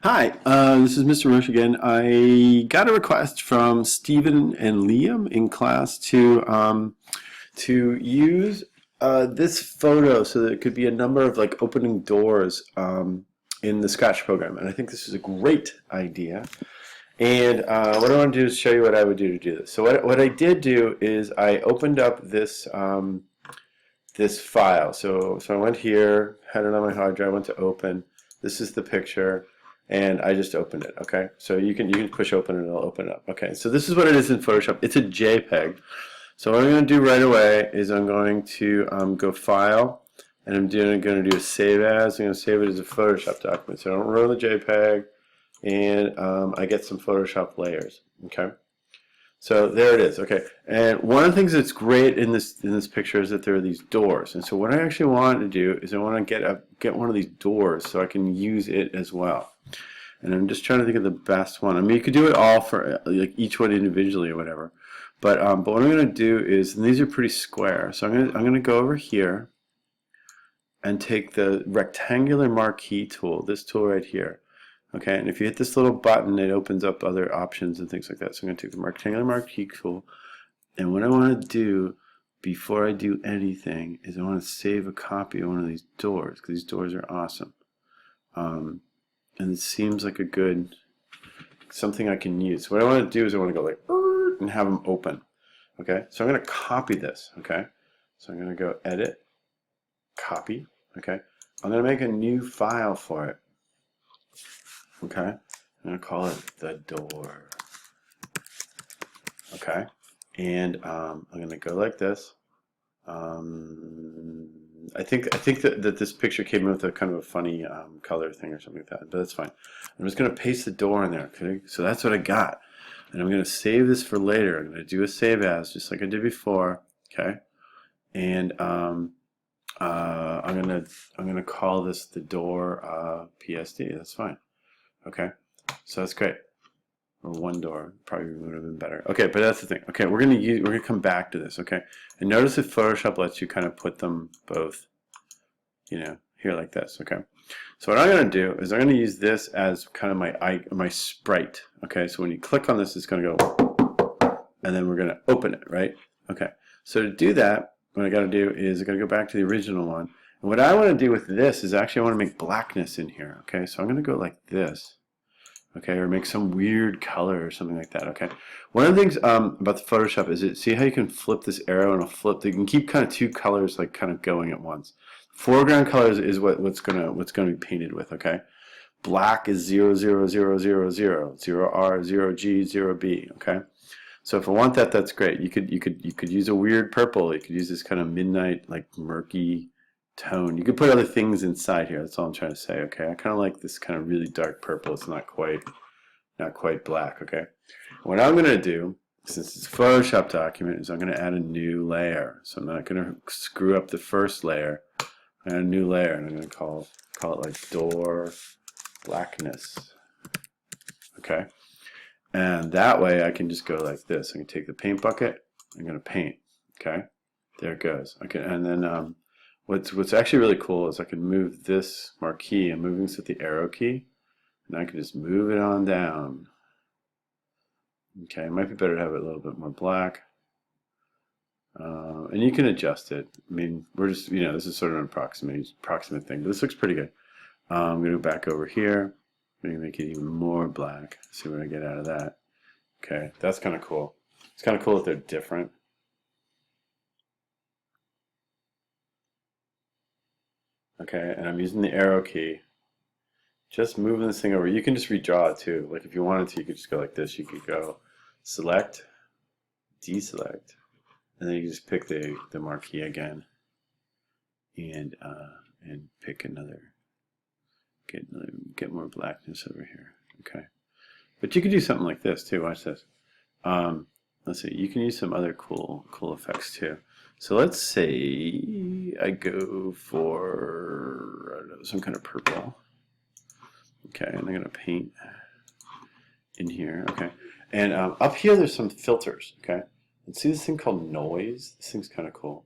Hi, this is Mr. Rush again. I got a request from Stephen and Liam in class to use this photo so that it could be a number of like opening doors in the Scratch program, and I think this is a great idea. And what I want to do is show you what I would do to do this. So what I did do is I opened up this this file. So I went here, had it on my hard drive, went to open. This is the picture. And I just opened it. Okay, so you can push open and it'll open up. Okay, so this is what it is in Photoshop. It's a JPEG. So what I'm going to do right away is I'm going to go File, and I'm going to do a Save As. I'm going to save it as a Photoshop document. So I don't run the JPEG, and I get some Photoshop layers. Okay, so there it is. Okay, and one of the things that's great in this picture is that there are these doors. And so what I actually want to do is I want to get one of these doors so I can use it as well. And I'm just trying to think of the best one. I mean, you could do it all for like each one individually or whatever. But what I'm going to do is, and these are pretty square, so I'm going to go over here and take the rectangular marquee tool, this tool right here. Okay, and if you hit this little button, it opens up other options and things like that. So I'm going to take the rectangular marquee tool, and what I want to do before I do anything is I want to save a copy of one of these doors, because these doors are awesome. And it seems like a good something I can use. So what I want to do is I want to go like and have them open. Okay, so I'm going to copy this. Okay, so I'm going to go Edit, Copy. Okay, I'm going to make a new file for it. Okay, I'm going to call it the door. Okay, and I'm going to go like this. I think that this picture came with a kind of a funny color thing or something like that, but that's fine. I'm just going to paste the door in there. Okay, so that's what I got, and I'm going to save this for later. I'm going to do a save as just like I did before. Okay, and I'm going to call this the door PSD. That's fine. Okay, so that's great. Or one door probably would have been better. Okay, but that's the thing. Okay, we're gonna come back to this. Okay, and notice if Photoshop lets you kind of put them both, you know, here like this. Okay, so what I'm gonna do is I'm gonna use this as kind of my sprite. Okay, so when you click on this, it's gonna go, and then we're gonna open it, right? Okay, so to do that, what I gotta do is I gotta go back to the original one. And what I want to do with this is actually I want to make blackness in here. Okay, so I'm gonna go like this. Okay, or make some weird color or something like that. Okay, one of the things about the Photoshop is see how you can flip this arrow and it'll flip. You can keep kind of two colors like kind of going at once. Foreground colors is what's gonna be painted with. Okay, black is 0 0 0 0 0 0 R 0 G 0 B. Okay, so if I want that, that's great. You could use a weird purple. You could use this kind of midnight like murky tone. You could put other things inside here. That's all I'm trying to say. Okay, I kind of like this kind of really dark purple. It's not quite black. Okay, what I'm going to do, since it's a Photoshop document, is I'm going to add a new layer. So I'm not going to screw up the first layer. I add a new layer, and I'm going to call it like door blackness. Okay, and that way I can just go like this. I can take the paint bucket. I'm going to paint. Okay, there it goes. Okay, and then What's actually really cool is I can move this marquee. I'm moving this with the arrow key, and I can just move it on down. Okay, it might be better to have it a little bit more black. And you can adjust it. I mean, we're just, you know, this is sort of an approximate thing, but this looks pretty good. I'm going to go back over here. I'm going to make it even more black. See what I get out of that. Okay, that's kind of cool. It's kind of cool that they're different. Okay, and I'm using the arrow key, just moving this thing over. You can just redraw it too. Like if you wanted to, you could just go like this. You could go select, deselect, and then you can just pick the marquee again, and pick another. Get more blackness over here. Okay, but you could do something like this too. Watch this. Let's see. You can use some other cool effects too. So let's say I go for, I don't know, some kind of purple. Okay, and I'm going to paint in here. Okay, and up here there's some filters. Okay, and see this thing called noise? This thing's kind of cool.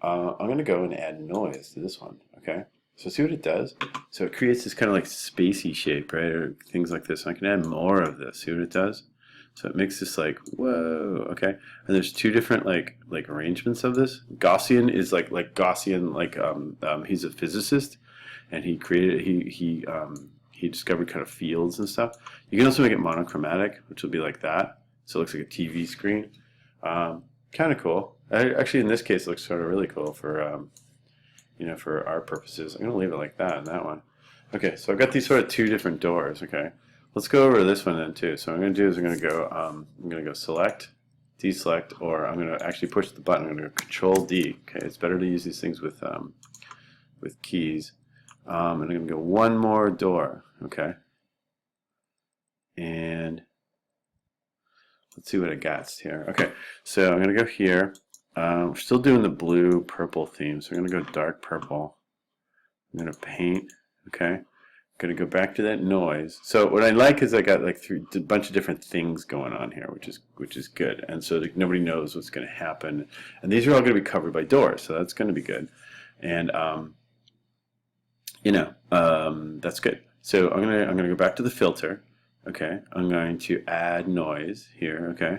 I'm going to go and add noise to this one. Okay, So see what it does? So it creates this kind of like spacey shape, right? Or things like this. I can add more of this. See what it does? So it makes this like, whoa, okay. And there's two different like arrangements of this. Gaussian is like Gaussian, like he's a physicist, and he created he discovered kind of fields and stuff. You can also make it monochromatic, which will be like that. So it looks like a TV screen. Kind of cool. Actually, in this case, it looks sort of really cool for you know, for our purposes. I'm gonna leave it like that in that one. Okay, so I've got these sort of two different doors. Okay, let's go over this one then too. So what I'm gonna do is I'm gonna go select, deselect, or I'm gonna actually push the button. I'm gonna go Control D. Okay, it's better to use these things with keys. And I'm gonna go one more door. Okay, and let's see what it gets here. Okay, so I'm gonna go here. We're still doing the blue purple theme, so I'm going to go dark purple. I'm going to paint. Okay, I'm going to go back to that noise. So what I like is I got like a bunch of different things going on here, which is good. And so nobody knows what's going to happen. And these are all going to be covered by doors, so that's going to be good. And you know, that's good. So I'm gonna go back to the filter. Okay, I'm going to add noise here. Okay.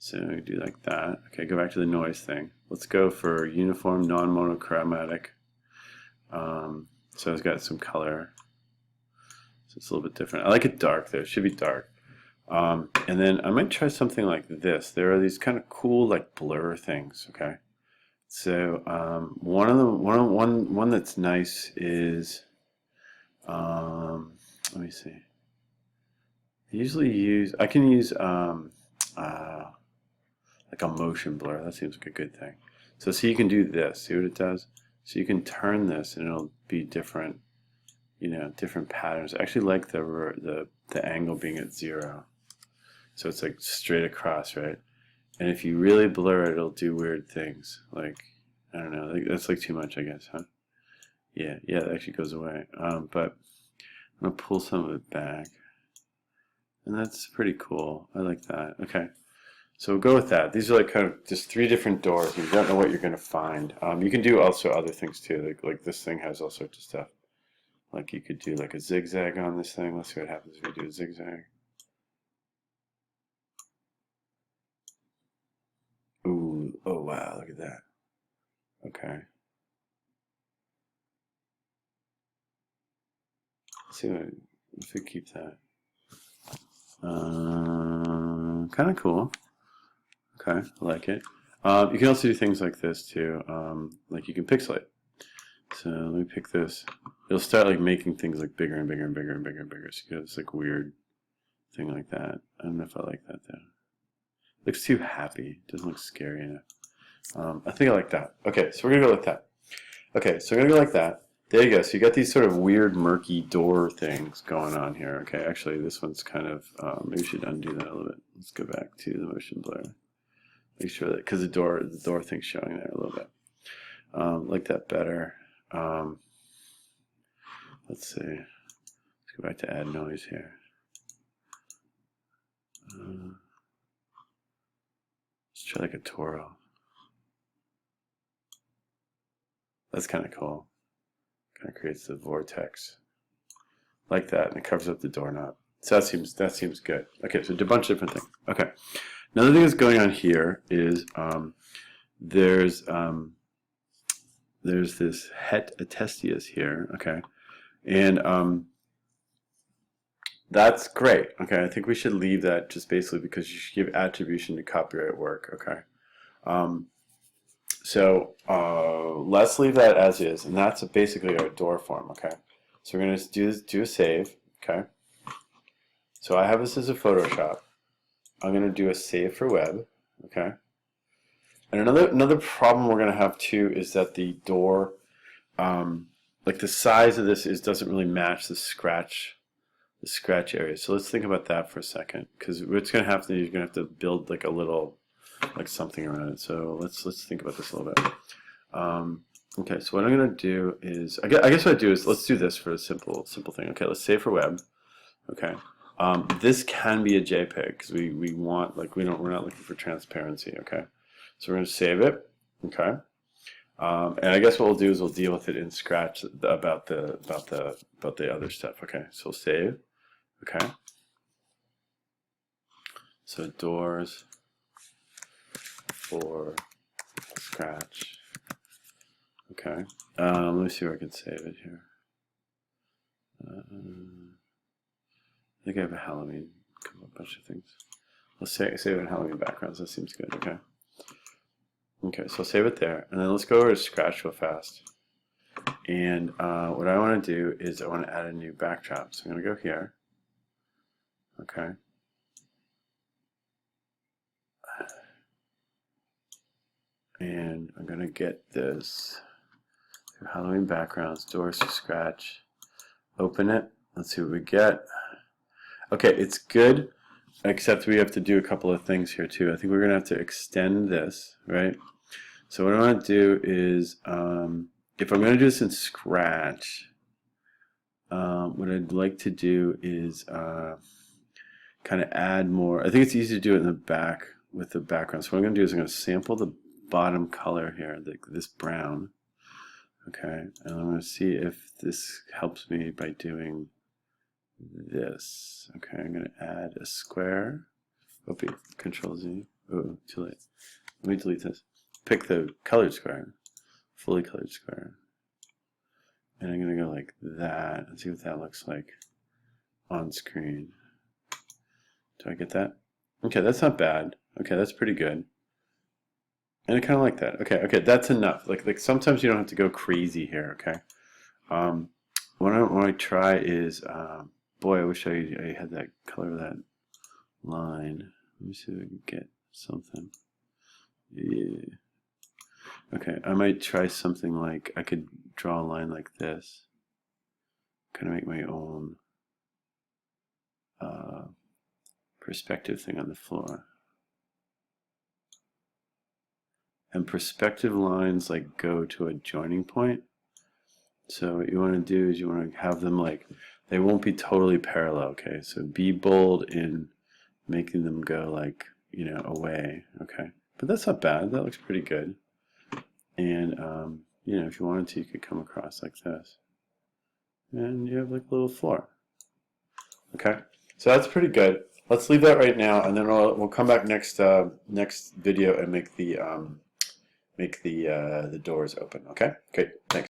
So we do like that. Okay, go back to the noise thing. Let's go for uniform, non-monochromatic. So it's got some color. So it's a little bit different. I like it dark though. It should be dark. And then I might try something like this. There are these kind of cool like blur things. Okay. So one that's nice is let me see. I can use like a motion blur. That seems like a good thing. So see, you can do this. See what it does? So you can turn this and it'll be different, you know, different patterns. I actually like the angle being at 0. So it's like straight across, right? And if you really blur it, it'll do weird things. Like, I don't know, that's like too much, I guess, huh? Yeah, that actually goes away. But I'm gonna pull some of it back. And that's pretty cool. I like that. Okay. So we'll go with that. These are like kind of just 3 different doors. You don't know what you're going to find. You can do also other things too. Like this thing has all sorts of stuff. Like you could do like a zigzag on this thing. Let's see what happens if we do a zigzag. Ooh, oh wow, look at that. Okay. Let's see if we keep that. Kind of cool. Okay, I like it. You can also do things like this too. Like you can pixelate. So let me pick this. It'll start like making things like bigger and bigger and bigger and bigger and bigger. So you get this like weird thing like that. I don't know if I like that though. Looks too happy. Doesn't look scary enough. I think I like that. Okay, so we're gonna go like that. Okay, so we're gonna go like that. There you go. So you got these sort of weird, murky door things going on here. Okay, actually, this one's kind of. Maybe we should undo that a little bit. Let's go back to the motion blur. Make sure that because the door thing's showing there a little bit. Like that better. Let's see. Let's go back to add noise here. Let's try like a Toro. That's kind of cool. Kind of creates the vortex like that, and it covers up the doorknob. So that seems good. Okay, so do a bunch of different things. Okay, another thing that's going on here is there's this het attestius here. Okay, and that's great. Okay, I think we should leave that just basically because you should give attribution to copyright work. Okay. So let's leave that as is, and that's basically our door form. Okay, so we're going to do a save. Okay, so I have this as a Photoshop. I'm going to do a save for web. Okay, and another problem we're going to have too is that the door, like the size of this doesn't really match the scratch area. So let's think about that for a second, because what's going to happen is you're going to have to build like a little. Like something around it. So let's think about this a little bit. Okay, so what I'm going to do is, I guess what I do is let's do this for a simple thing. Okay, let's save for web. Okay, this can be a JPEG because we want we're not looking for transparency. Okay, so we're going to save it. Okay, And I guess what we'll do is we'll deal with it in Scratch about the other stuff. Okay, so we'll save. Okay. So doors for Scratch. Okay. Let me see where I can save it here. I think I have a Halloween, a bunch of things. Let's save it in Halloween backgrounds. That seems good. Okay. Okay, so I'll save it there, and then let's go over to Scratch real fast. And what I want to do is I want to add a new backdrop. So I'm going to go here. Okay. And I'm going to get this Halloween backgrounds, doors to Scratch. Open it. Let's see what we get. Okay, it's good, except we have to do a couple of things here too. I think we're going to have to extend this, right? So what I want to do is, if I'm going to do this in Scratch, what I'd like to do is kind of add more. I think it's easy to do it in the back with the background. So what I'm going to do is I'm going to sample the bottom color here, this brown. Okay, and I'm going to see if this helps me by doing this. Okay, I'm going to add a square. Oopie, Control Z. Oh, too late. Let me delete this. Pick the colored square, fully colored square. And I'm going to go like that and see what that looks like on screen. Do I get that? Okay, that's not bad. Okay, that's pretty good. And I kind of like that. Okay, that's enough. Like sometimes you don't have to go crazy here. Okay. What I try is, boy, I wish I had that color of that line. Let me see if I can get something. Yeah. Okay, I might try something like I could draw a line like this. Kind of make my own perspective thing on the floor. And perspective lines like go to a joining point. So what you want to do is you want to have them like, they won't be totally parallel, okay? So be bold in making them go like, you know, away, okay? But that's not bad, that looks pretty good. And, you know, if you wanted to, you could come across like this. And you have like a little floor. Okay, so that's pretty good. Let's leave that right now, and then we'll come back next next video and make the doors open. Okay, great. Thanks.